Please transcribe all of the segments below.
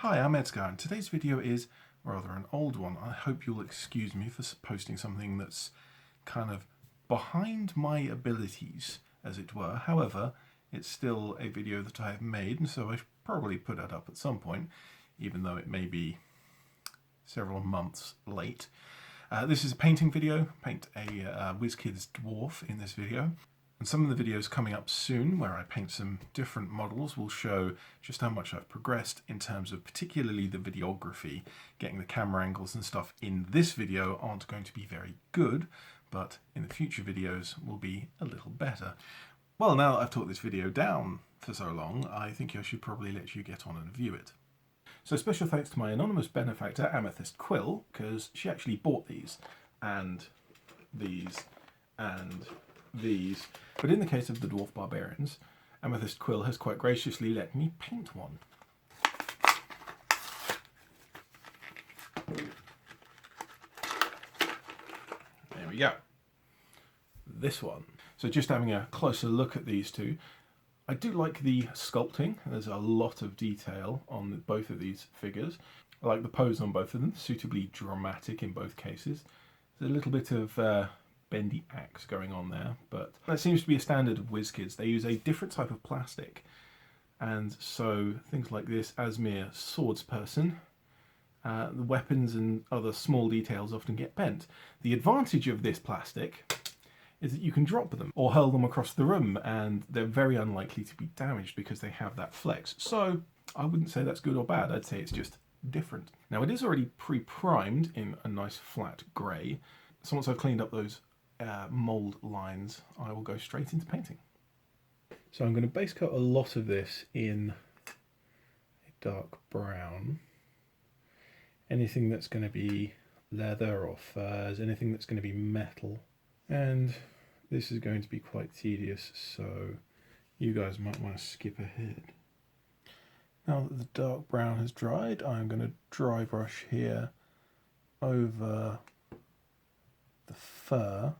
Hi, I'm ED-SKaR, and today's video is rather an old one. I hope you'll excuse me for posting something that's kind of behind my abilities, as it were. However, it's still a video that I have made, and so I should probably put it up at some point, even though it may be several months late. This is a painting video. Paint a WizzKids Dwarf in this video. And some of the videos coming up soon where I paint some different models will show just how much I've progressed in terms of particularly the videography. Getting the camera angles and stuff in this video aren't going to be very good, but in the future videos will be a little better. Well, now that I've taught this video down for so long, I think I should probably let you get on and view it. So special thanks to my anonymous benefactor, Amethyst Quill, because she actually bought these, and these, and these. But in the case of the Dwarf Barbarians, Amethyst Quill has quite graciously let me paint one. There we go. This one. So just having a closer look at these two, I do like the sculpting. There's a lot of detail on both of these figures. I like the pose on both of them, suitably dramatic in both cases. There's a little bit of bendy axe going on there, but that seems to be a standard of WizzKids. They use a different type of plastic, and so things like this, as mere swordsperson, the weapons and other small details often get bent. The advantage of this plastic is that you can drop them or hurl them across the room, and they're very unlikely to be damaged because they have that flex. So I wouldn't say that's good or bad, I'd say it's just different. Now it is already pre-primed in a nice flat grey, so once I've cleaned up those mould lines, I will go straight into painting. So I'm going to base coat a lot of this in a dark brown. Anything that's going to be leather or furs, anything that's going to be metal. And this is going to be quite tedious, so you guys might want to skip ahead. Now that the dark brown has dried, I'm going to dry brush here over the fur,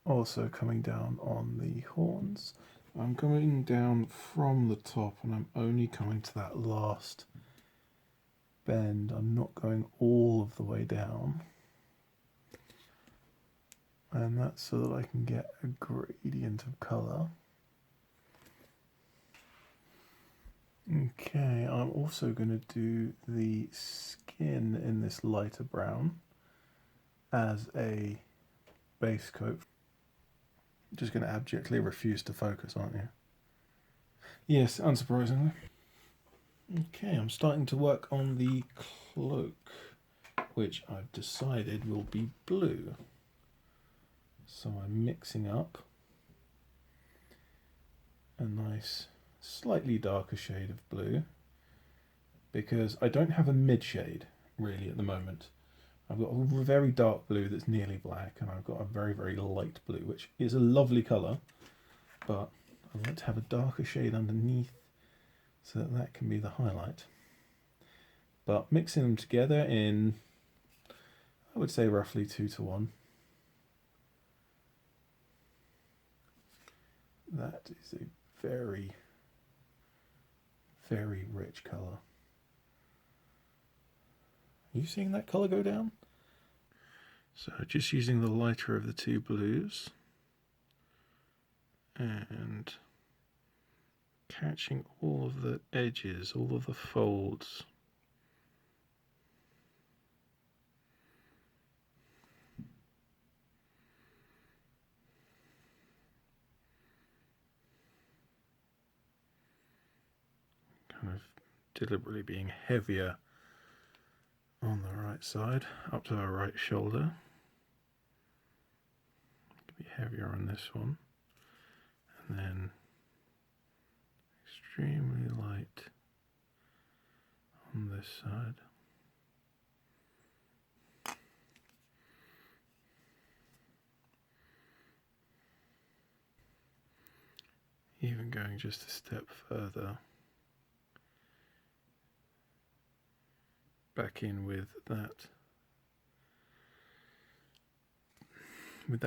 also coming down on the horns. I'm coming down from the top and I'm only coming to that last bend. I'm not going all of the way down. And that's so that I can get a gradient of colour. Okay, I'm also going to do the skin in this lighter brown as a base coat. Just going to abjectly refuse to focus, aren't you? Yes, unsurprisingly. Okay, I'm starting to work on the cloak, which I've decided will be blue. So I'm mixing up a nice, slightly darker shade of blue, because I don't have a mid shade really at the moment. I've got a very dark blue that's nearly black, and I've got a very, very light blue, which is a lovely colour, but I like to have a darker shade underneath so that that can be the highlight. But mixing them together in, I would say roughly 2 to 1. That is a very, very rich colour. Are you seeing that colour go down? So just using the lighter of the two blues and catching all of the edges, all of the folds. Kind of deliberately being heavier on the right side, up to the right shoulder. Be heavier on this one, and then extremely light on this side. Even going just a step further back in with that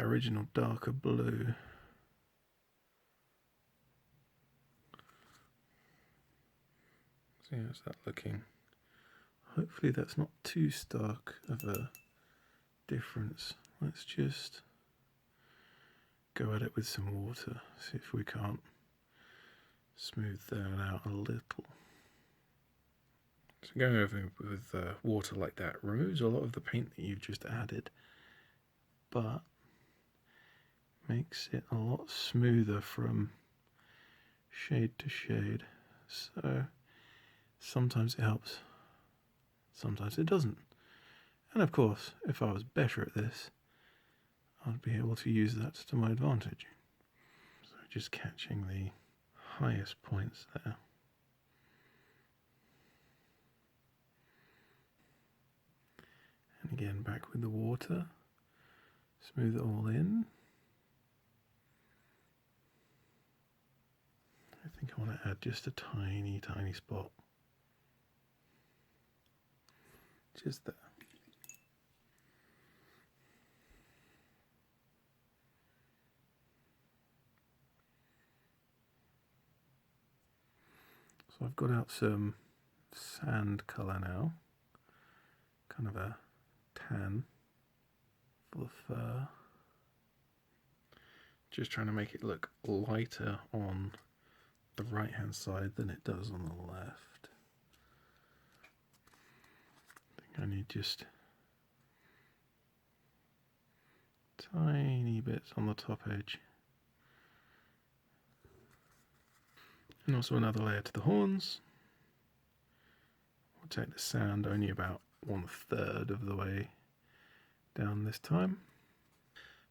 original darker blue. See, how's that looking? Hopefully that's not too stark of a difference. Let's just go at it with some water, see if we can't smooth that out a little. So going over with water like that removes a lot of the paint that you've just added, but makes it a lot smoother from shade to shade. So sometimes it helps, sometimes it doesn't. And of course, if I was better at this, I'd be able to use that to my advantage. So just catching the highest points there. And again, back with the water, smooth it all in. I think I want to add just a tiny, tiny spot. Just there. So I've got out some sand colour now, kind of a tan for the fur. Just trying to make it look lighter on the right hand side than it does on the left. I think I need just tiny bits on the top edge. And also another layer to the horns. We'll take the sand only about 1/3 of the way down this time.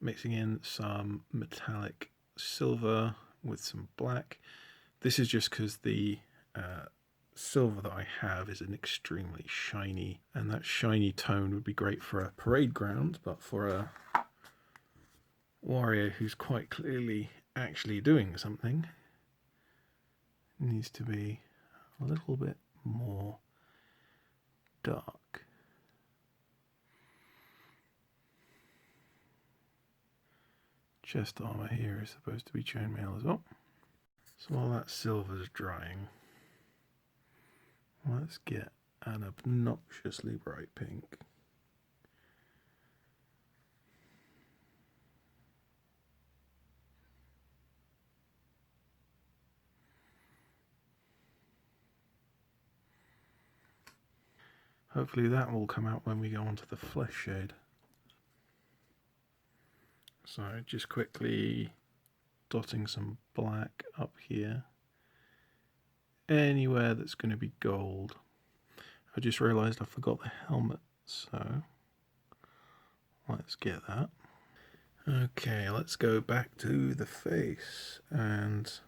Mixing in some metallic silver with some black. This is just because the silver that I have is an extremely shiny, and that shiny tone would be great for a parade ground, but for a warrior who's quite clearly actually doing something, needs to be a little bit more dark. Chest armor here is supposed to be chainmail as well. So while that silver's drying, let's get an obnoxiously bright pink. Hopefully that will come out when we go on to the flesh shade. So just quickly dotting some black up here. Anywhere that's going to be gold. I just realised I forgot the helmet, so let's get that. Okay, let's go back to the face and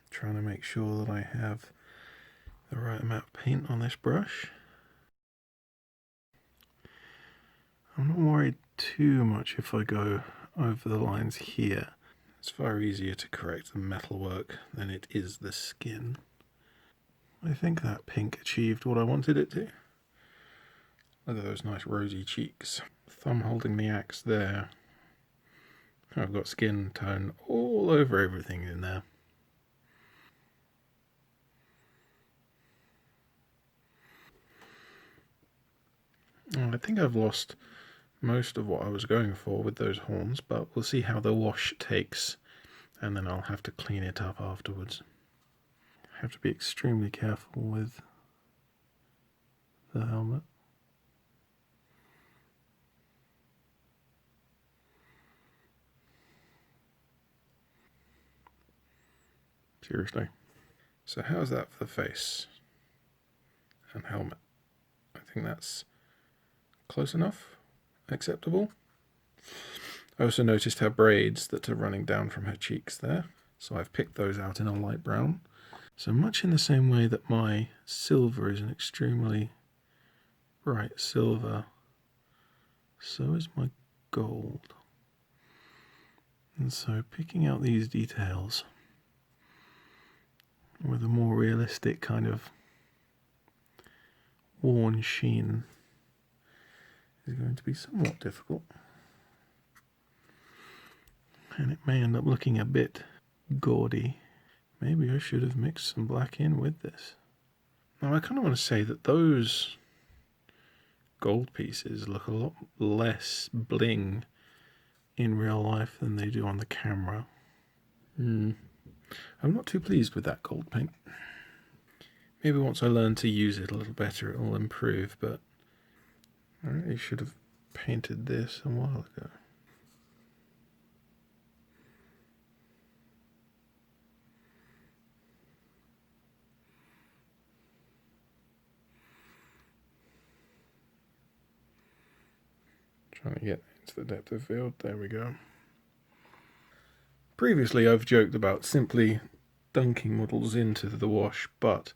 trying to make sure that I have the right amount of paint on this brush. I'm not worried too much if I go over the lines here. It's far easier to correct the metalwork than it is the skin. I think that pink achieved what I wanted it to. Look at those nice rosy cheeks. Thumb holding the axe there. I've got skin tone all over everything in there. I think I've lost most of what I was going for with those horns, but we'll see how the wash takes, and then I'll have to clean it up afterwards. I have to be extremely careful with the helmet. Seriously. So how's that for the face and helmet? I think that's close enough. Acceptable. I also noticed her braids that are running down from her cheeks there, so I've picked those out in a light brown. So much in the same way that my silver is an extremely bright silver, so is my gold. And so picking out these details with a more realistic kind of worn sheen is going to be somewhat difficult, and it may end up looking a bit gaudy. Maybe I should have mixed some black in with this. Now I kind of want to say that those gold pieces look a lot less bling in real life than they do on the camera. I'm not too pleased with that gold paint. Maybe once I learn to use it a little better it will improve, but I really should have painted this a while ago. Trying to get into the depth of field, there we go. Previously I've joked about simply dunking models into the wash, but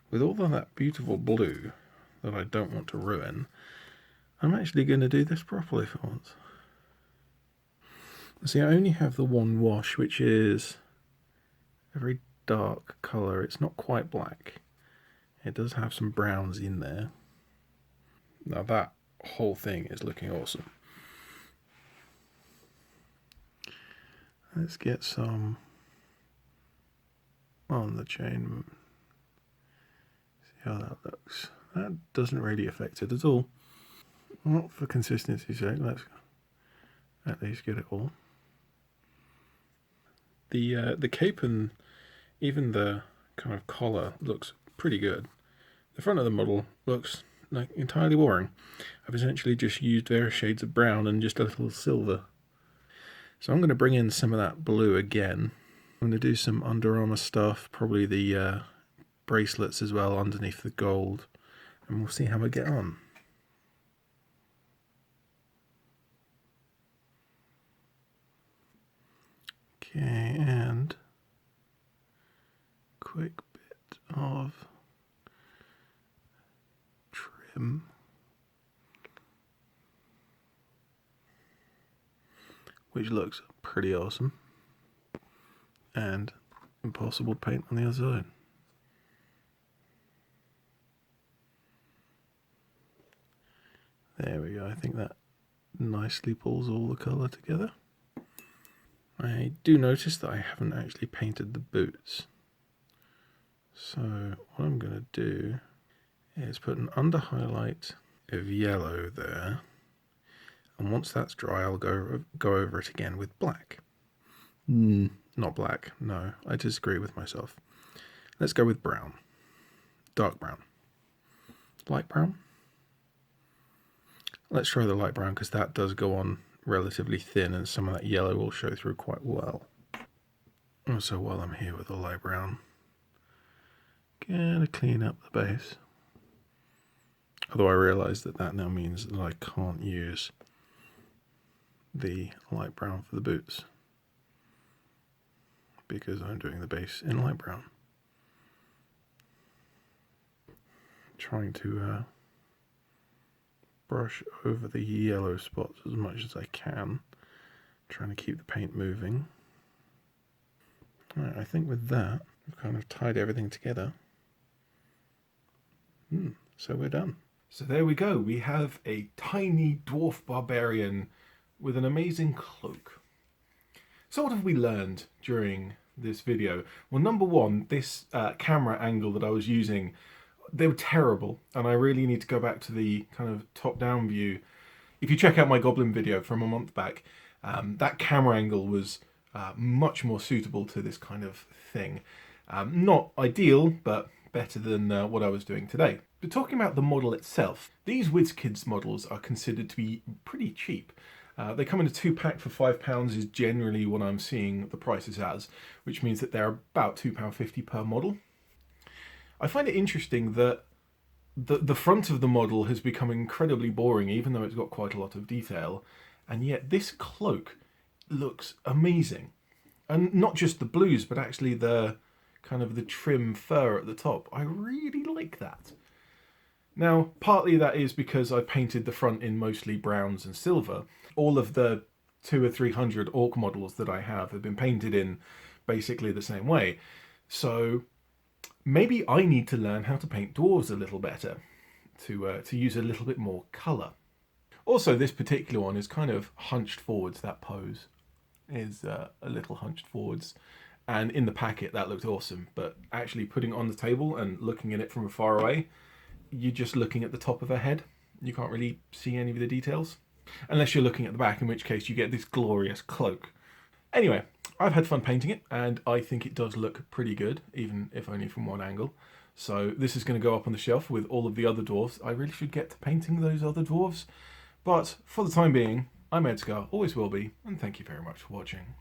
with all of that beautiful blue that I don't want to ruin, I'm actually going to do this properly for once. See, I only have the one wash, which is a very dark colour. It's not quite black. It does have some browns in there. Now that whole thing is looking awesome. Let's get some on the chain. See how that looks. That doesn't really affect it at all. Well, for consistency's sake, let's at least get it all. The cape and even the kind of collar looks pretty good. The front of the model looks like entirely boring. I've essentially just used various shades of brown and just a little silver. So I'm going to bring in some of that blue again. I'm going to do some Under Armour stuff, probably the bracelets as well underneath the gold, and we'll see how we get on. Okay, and quick bit of trim. Which looks pretty awesome. And impossible to paint on the other side. There we go, I think that nicely pulls all the colour together. I do notice that I haven't actually painted the boots. So what I'm going to do is put an under highlight of yellow there. And once that's dry, I'll go over it again with black. Not black, no, I disagree with myself. Let's go with brown. Dark brown. Light brown? Let's try the light brown because that does go on relatively thin and some of that yellow will show through quite well. Also, while I'm here with the light brown, gonna clean up the base. Although I realise that that now means that I can't use the light brown for the boots because I'm doing the base in light brown. Trying to brush over the yellow spots as much as I can, trying to keep the paint moving. Right, I think with that we've kind of tied everything together. So we're done. So there we go, we have a tiny dwarf barbarian with an amazing cloak. So what have we learned during this video? Well, number one, this camera angle that I was using, they were terrible, and I really need to go back to the kind of top-down view. If you check out my Goblin video from a month back, that camera angle was much more suitable to this kind of thing. Not ideal, but better than what I was doing today. But talking about the model itself, these WizzKids models are considered to be pretty cheap. They come in a 2-pack for £5 is generally what I'm seeing the prices as, which means that they're about £2.50 per model. I find it interesting that the front of the model has become incredibly boring, even though it's got quite a lot of detail, and yet this cloak looks amazing. And not just the blues, but actually the kind of the trim fur at the top. I really like that. Now, partly that is because I painted the front in mostly browns and silver. All of the 200 or 300 Orc models that I have been painted in basically the same way. So maybe I need to learn how to paint dwarves a little better, to use a little bit more colour. Also, this particular one is kind of hunched forwards. That pose is a little hunched forwards. And in the packet, that looked awesome. But actually putting it on the table and looking at it from far away, you're just looking at the top of her head. you can't really see any of the details. Unless you're looking at the back, in which case you get this glorious cloak. Anyway, I've had fun painting it, and I think it does look pretty good, even if only from one angle. So this is going to go up on the shelf with all of the other dwarves. I really should get to painting those other dwarves. But for the time being, I'm ED-SKaR, always will be, and thank you very much for watching.